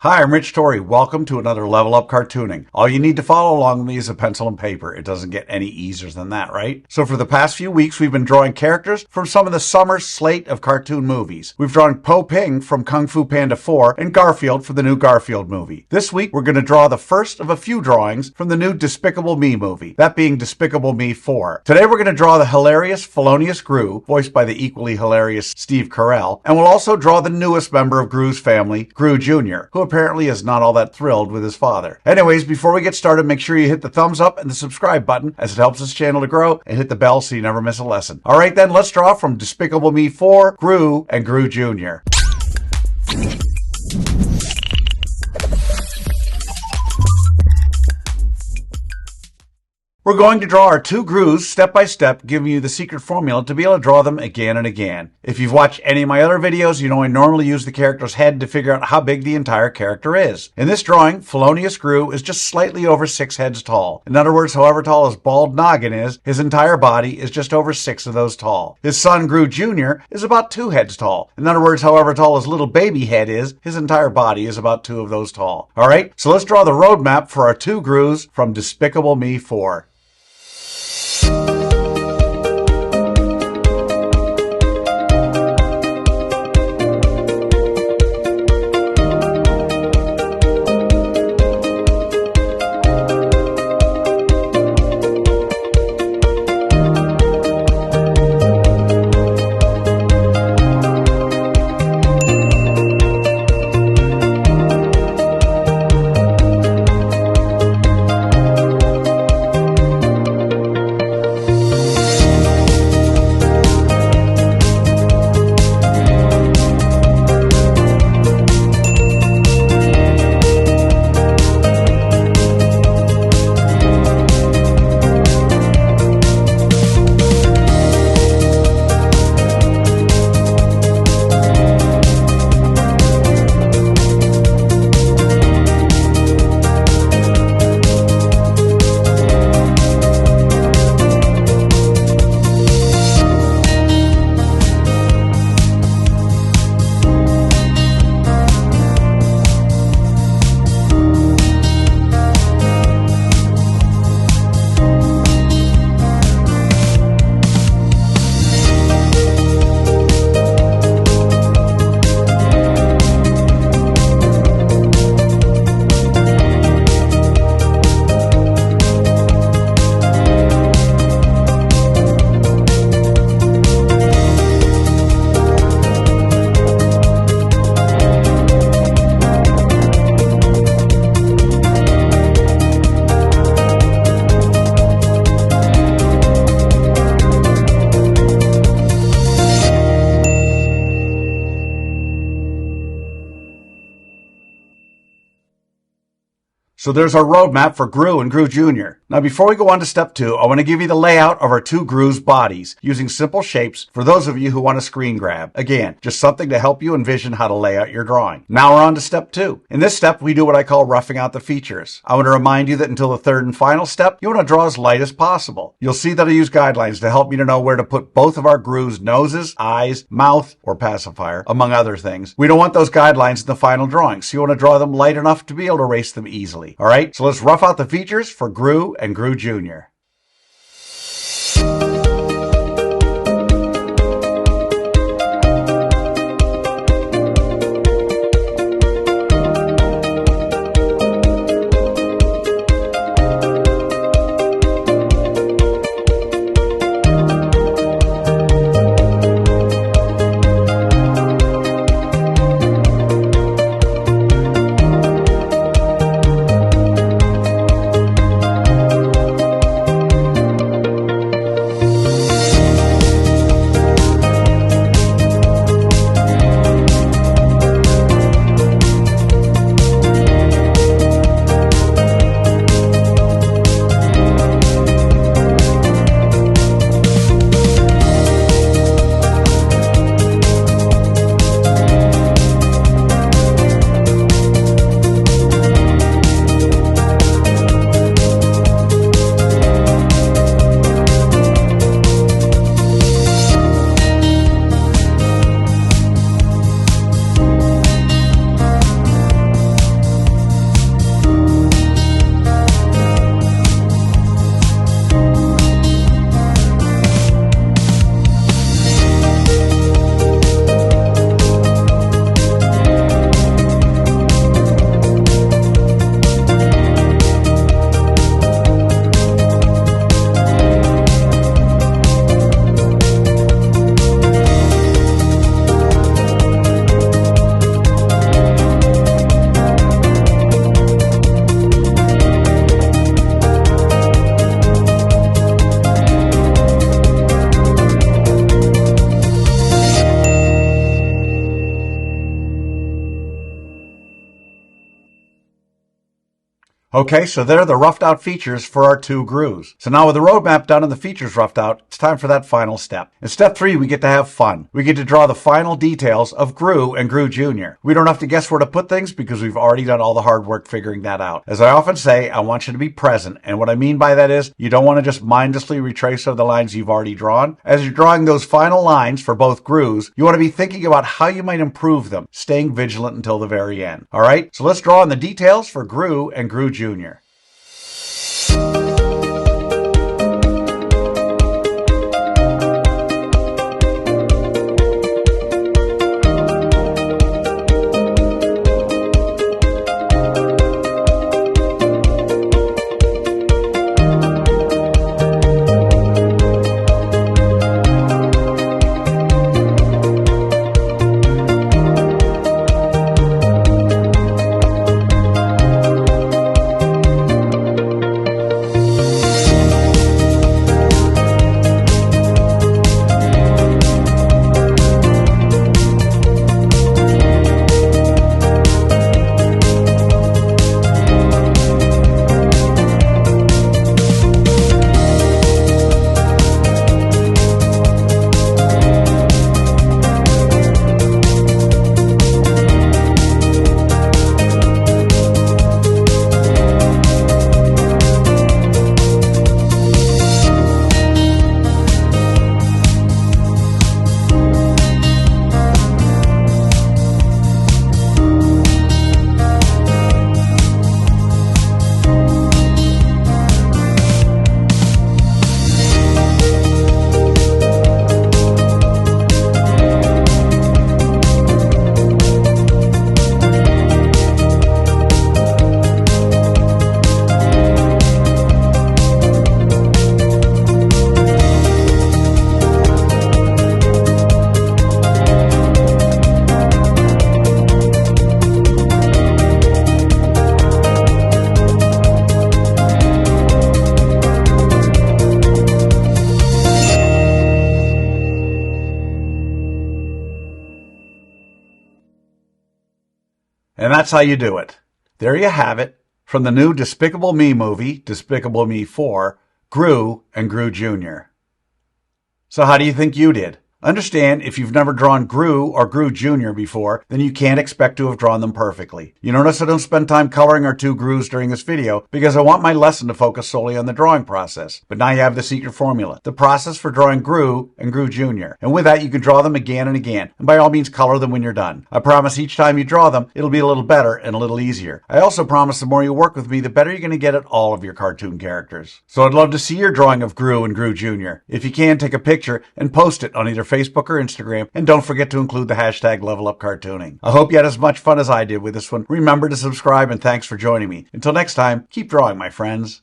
Hi, I'm Rich Torrey. Welcome to another Level Up Cartooning. All you need to follow along with me is a pencil and paper. It doesn't get any easier than that, right? So for the past few weeks, we've been drawing characters from some of the summer slate of cartoon movies. We've drawn Po Ping from Kung Fu Panda 4 and Garfield for the new Garfield movie. This week, we're going to draw the first of a few drawings from the new Despicable Me movie, that being Despicable Me 4. Today, we're going to draw the hilarious Felonious Gru, voiced by the equally hilarious Steve Carell, and we'll also draw the newest member of Gru's family, Gru Jr., who apparently is not all that thrilled with his father. Anyways, before we get started, make sure you hit the thumbs up and the subscribe button, as it helps this channel to grow, and hit the bell so you never miss a lesson. Alright then, let's draw from Despicable Me 4, Gru and Gru Jr. We're going to draw our two Grus step by step, giving you the secret formula to be able to draw them again and again. If you've watched any of my other videos, you know I normally use the character's head to figure out how big the entire character is. In this drawing, Felonious Gru is just slightly over 6 heads tall. In other words, however tall his bald noggin is, his entire body is just over 6 of those tall. His son, Gru Jr., is about 2 heads tall. In other words, however tall his little baby head is, his entire body is about 2 of those tall. Alright, so let's draw the roadmap for our two Grus from Despicable Me 4. So there's our roadmap for Gru and Gru Jr. Now before we go on to step 2, I want to give you the layout of our two Grus' bodies, using simple shapes for those of you who want to screen grab. Again, just something to help you envision how to lay out your drawing. Now we're on to step 2. In this step, we do what I call roughing out the features. I want to remind you that until the third and final step, you want to draw as light as possible. You'll see that I use guidelines to help me to know where to put both of our Grus' noses, eyes, mouth, or pacifier, among other things. We don't want those guidelines in the final drawing, so you want to draw them light enough to be able to erase them easily. Alright, so let's rough out the features for Gru and Gru Jr. Okay, so there are the roughed out features for our 2 Grus. So now with the roadmap done and the features roughed out, it's time for that final step. In step 3, we get to have fun. We get to draw the final details of Gru and Gru Jr. We don't have to guess where to put things because we've already done all the hard work figuring that out. As I often say, I want you to be present, and what I mean by that is you don't want to just mindlessly retrace over the lines you've already drawn. As you're drawing those final lines for both Grus, you want to be thinking about how you might improve them, staying vigilant until the very end. Alright, so let's draw on the details for Gru and Gru Jr. And that's how you do it. There you have it. From the new Despicable Me movie, Despicable Me 4, Gru and Gru Jr. So how do you think you did? Understand, if you've never drawn Gru or Gru Jr. before, then you can't expect to have drawn them perfectly. You notice I don't spend time coloring our 2 Grus during this video because I want my lesson to focus solely on the drawing process. But now you have the secret formula, the process for drawing Gru and Gru Jr. And with that, you can draw them again and again. And by all means, color them when you're done. I promise each time you draw them, it'll be a little better and a little easier. I also promise the more you work with me, the better you're going to get at all of your cartoon characters. So I'd love to see your drawing of Gru and Gru Jr. If you can, take a picture and post it on either Facebook or Instagram, and don't forget to include the hashtag #LevelUpCartooning. I hope you had as much fun as I did with this one. Remember to subscribe, and thanks for joining me. Until next time, keep drawing, my friends.